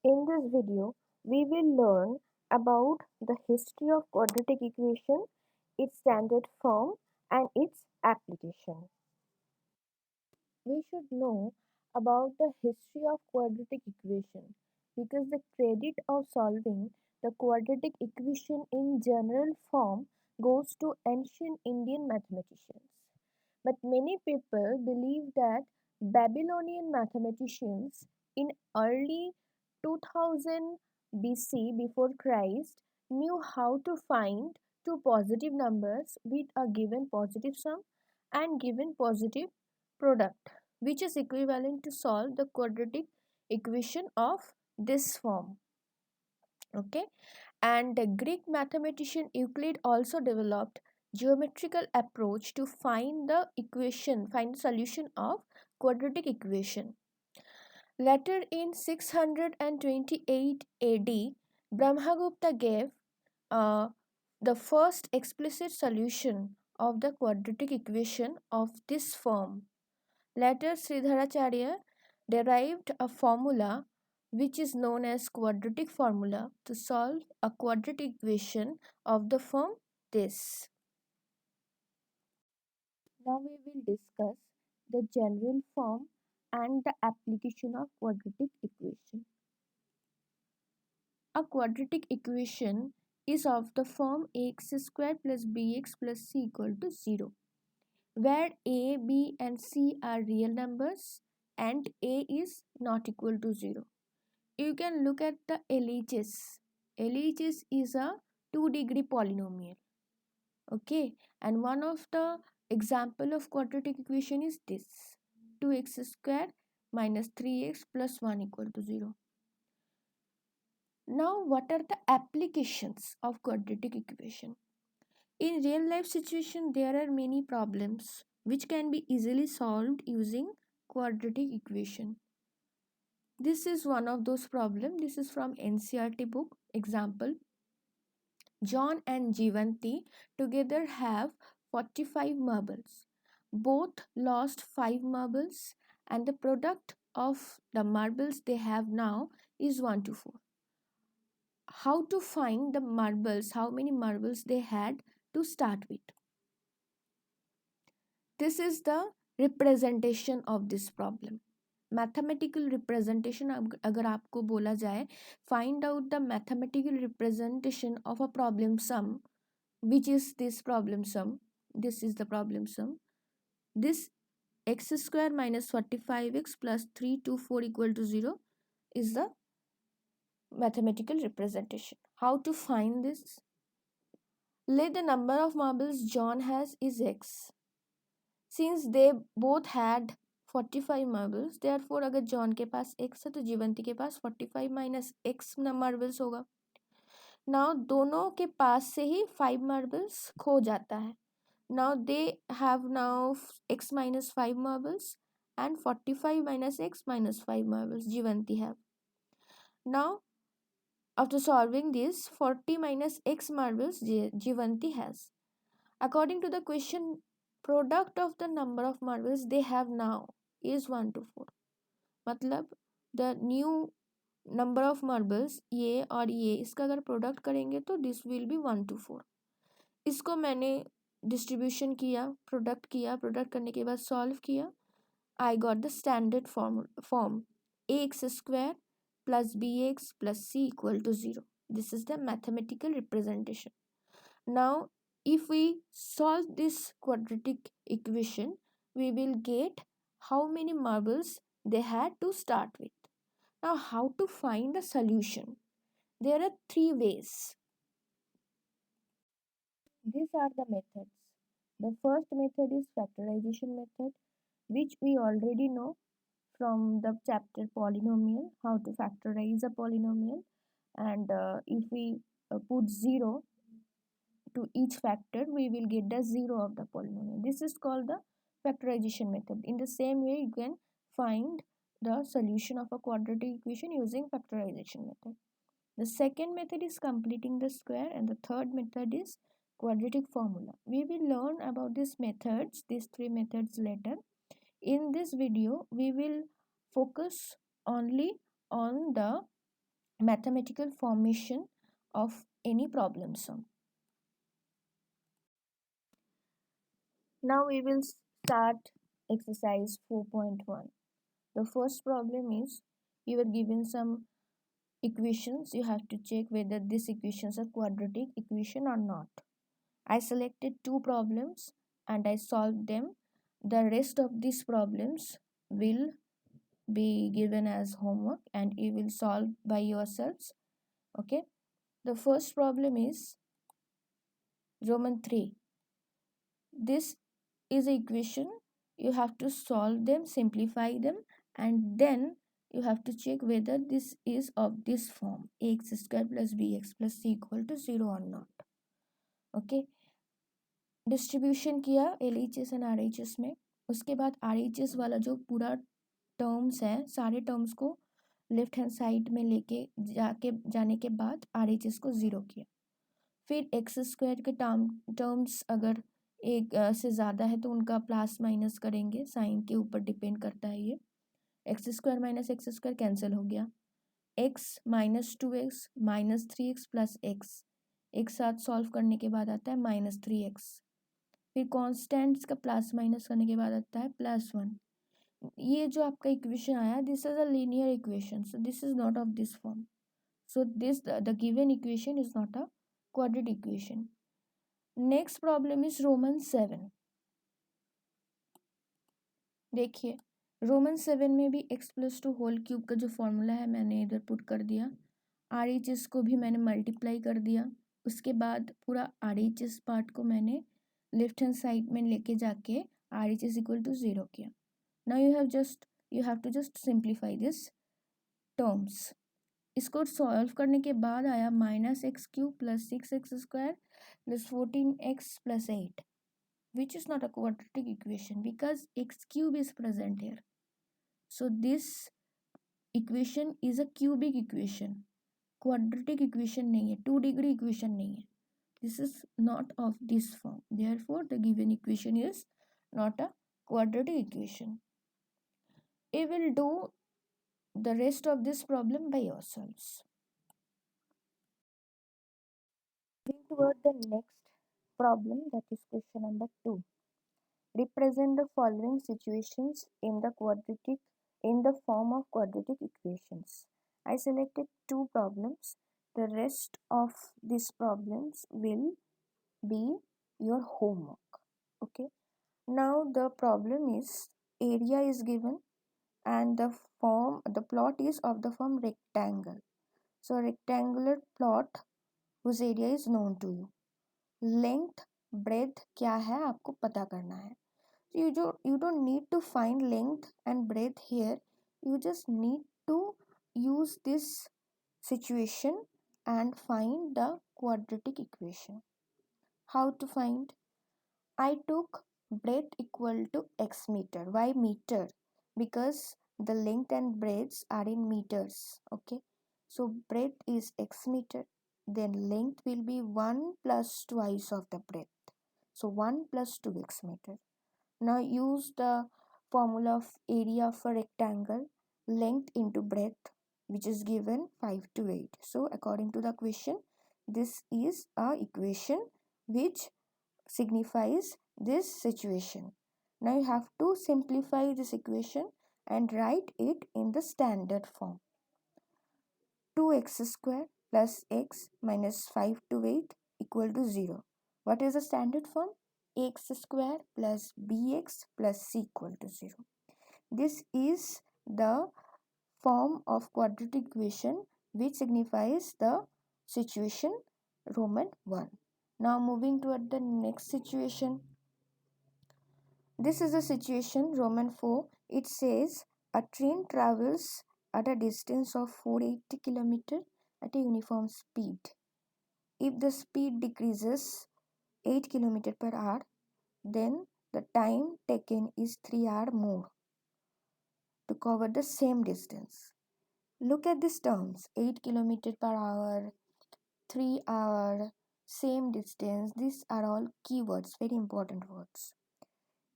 In this video, we will learn about the history of quadratic equation, its standard form, and its application. We should know about the history of quadratic equation because the credit of solving the quadratic equation in general form goes to ancient Indian mathematicians. But many people believe that Babylonian mathematicians in early 2000 BC before Christ knew how to find two positive numbers with a given positive sum and given positive product, which is equivalent to solve the quadratic equation of this form. Okay, and the Greek mathematician Euclid also developed geometrical approach to find the solution of quadratic equation. Later in 628 AD, Brahmagupta gave uh, the first explicit solution of the quadratic equation of this form. Later, Sridharacharya derived a formula which is known as quadratic formula to solve a quadratic equation of the form this. Now we will discuss the general form and the application of quadratic equation. A quadratic equation is of the form ax square plus bx plus c equal to 0, where a, b and c are real numbers and a is not equal to 0. You can look at the LHS. LHS is a 2-degree polynomial. Okay, and one of the example of quadratic equation is this: 2x square minus 3x plus 1 equal to 0. Now, what are the applications of quadratic equation? In real life situation, there are many problems which can be easily solved using quadratic equation. This is one of those problems. This is from NCERT book. Example: John and Jivanti together have 45 marbles. Both lost 5 marbles and the product of the marbles they have now is 1 to 4. How to find the marbles, how many marbles they had to start with? This is the representation of this problem. Mathematical representation अगर आपको बोला जाए, find out the mathematical representation of a problem sum, which is this problem sum. This is the problem sum. This x square minus 45x plus 324 equal to 0 is the mathematical representation. How to find this? Let the number of marbles John has is x. Since they both had 45 marbles, therefore अगर John के पास x है तो जीवंती के पास 45 minus x marbles होगा. Now दोनों के पास से ही 5 marbles खो जाता है. Now they have now x minus 5 marbles and 45 minus x minus 5 marbles Jivanti have. Now after solving this, 40 minus x marbles Jivanti has. According to the question, product of the number of marbles they have now is 1 to 4. मतलब the new number of marbles ये और ये इसका अगर product करेंगे तो this will be 1 to 4. इसको मैंने डिस्ट्रीब्यूशन किया, प्रोडक्ट करने के बाद सॉल्व किया. I got the standard form ax square plus bx plus c equal to 0. This is the mathematical representation. Now, if we solve this quadratic equation, we will get how many marbles they had to start with. Now, how to find the solution? There are 3 ways. These are the methods. The first method is factorization method, which we already know from the chapter polynomial, how to factorize a polynomial. And if we put 0 to each factor, we will get the 0 of the polynomial. This is called the factorization method. In the same way, you can find the solution of a quadratic equation using factorization method. The second method is completing the square, and the third method is quadratic formula. We will learn about these 3 methods later. In this video, we will focus only on the mathematical formation of any problem sum. Now we will start exercise 4.1. The first problem is you are given some equations. You have to check whether these equations are quadratic equation or not. I selected two problems and I solved them. The rest of these problems will be given as homework and you will solve by yourselves. Okay. The first problem is Roman 3. This is an equation. You have to solve them, simplify them, and then you have to check whether this is of this form, ax square plus bx plus c equal to 0 or not. Okay. Distribution किया L H S and are H S में. उसके बाद are H S वाला जो पूरा terms है सारे terms को लेफ्ट हैंड साइड में लेके जाने के बाद आर एच एस को ज़ीरो किया. फिर एक्स स्क्वायर के टर्म्स अगर एक से ज़्यादा है तो उनका प्लस माइनस करेंगे, साइन के ऊपर डिपेंड करता है ये. X square minus x square cancel हो गया. X minus 2x minus 3x plus x एक साथ सॉल्व करने के बाद आता है माइनस 3x. फिर कॉन्स्टेंट्स का प्लस माइनस करने के बाद आता है +1. ये जो आपका इक्वेशन आया this is a linear equation, so this is not of this form. So this the given equation is not a quadratic equation. Next problem is Roman 7. देखिए रोमन 7 में भी x plus two whole cube का जो formula है मैंने इधर put कर दिया. आर एच एस को भी मैंने मल्टीप्लाई कर दिया. उसके बाद पूरा आर एच एस पार्ट को मैंने लेफ्ट हैंड साइड में लेके जाके R H S equal to 0 किया. Now you have to just simplify this terms. इसको सॉल्व करने के बाद आया minus X cube plus 6x square plus 14x plus 8, which is not a quadratic equation because x cube is present here. So this equation is a cubic equation. Quadratic equation नहीं है, 2 degree equation नहीं है. This is not of this form. Therefore, the given equation is not a quadratic equation. You will do the rest of this problem by yourselves. Moving toward the next problem, that is question number 2. Represent the following situations in the form of quadratic equations. I selected two problems. The rest of these problems will be your homework. Okay. Now the problem is area is given and the plot is of the form rectangle. So rectangular plot whose area is known to you. Length, breadth क्या है आपको पता करना है. You don't need to find length and breadth here. You just need to use this situation and find the quadratic equation. How to find? I took breadth equal to x meter. Why meter? Because the length and breadths are in meters. Okay. So breadth is x meter. Then length will be 1 plus twice of the breadth. So 1 plus 2x meter. Now use the formula of area of a rectangle, length into breadth, which is given 5 to 8. So according to the question, this is a equation which signifies this situation. Now you have to simplify this equation and write it in the standard form. 2x square plus x minus 5 to 8 equal to 0. What is the standard form? X square plus bx plus c equal to 0. This is the form of quadratic equation which signifies the situation Roman 1. Now moving toward the next situation. This is the situation Roman 4. It says a train travels at a distance of 480 km at a uniform speed. If the speed decreases 8 km per hour, then the time taken is 3 hours more to cover the same distance. Look at these terms: 8 km per hour, 3 hour, same distance. These are all keywords, very important words.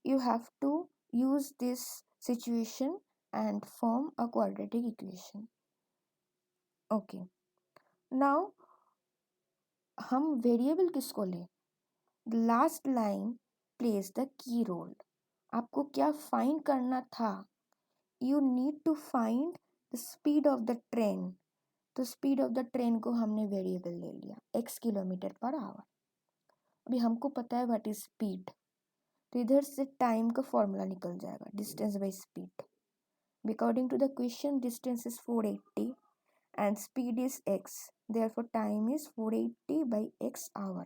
You have to use this situation and form a quadratic equation. Okay, now हम variable किसको लें? The last line plays the key role. आपको क्या find करना था? You need to find the speed of the train. तो speed of the train को हमने वेरिएबल ले लिया x किलोमीटर पर आवर। अभी हमको पता है व्हाट इज स्पीड, तो इधर से टाइम का फॉर्मूला निकल जाएगा, distance by speed. According to the question distance is 480 and speed is x, therefore time is 480 by x hour।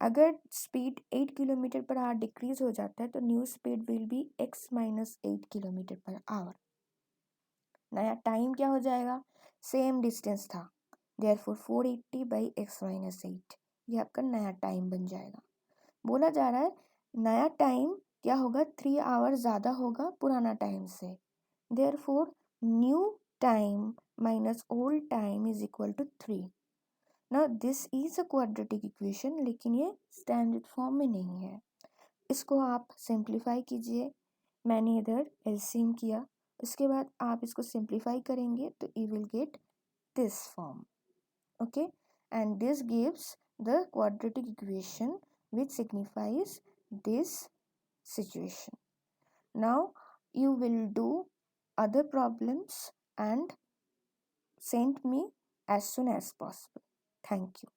अगर speed 8 kilometre per hour decrease हो जाता है तो new speed will be x minus 8 kilometre per hour. नया time क्या हो जाएगा? Same distance था, therefore 480 by x माइनस 8, ये आपका नया टाइम बन जाएगा। बोला जा रहा है नया टाइम क्या होगा? 3 आवर ज़्यादा होगा पुराना टाइम से, therefore new time minus old time is equal to 3। ना this is a quadratic equation, लेकिन ये स्टैंडर्ड फॉर्म में नहीं है। इसको आप सिंप्लीफाई कीजिए, मैंने इधर एलसीएम किया, उसके बाद आप इसको सिंप्लीफाई करेंगे तो you will get this form. Okay, and this gives the quadratic equation which signifies this situation. Now you will do other problems and send me as soon as possible. Thank you.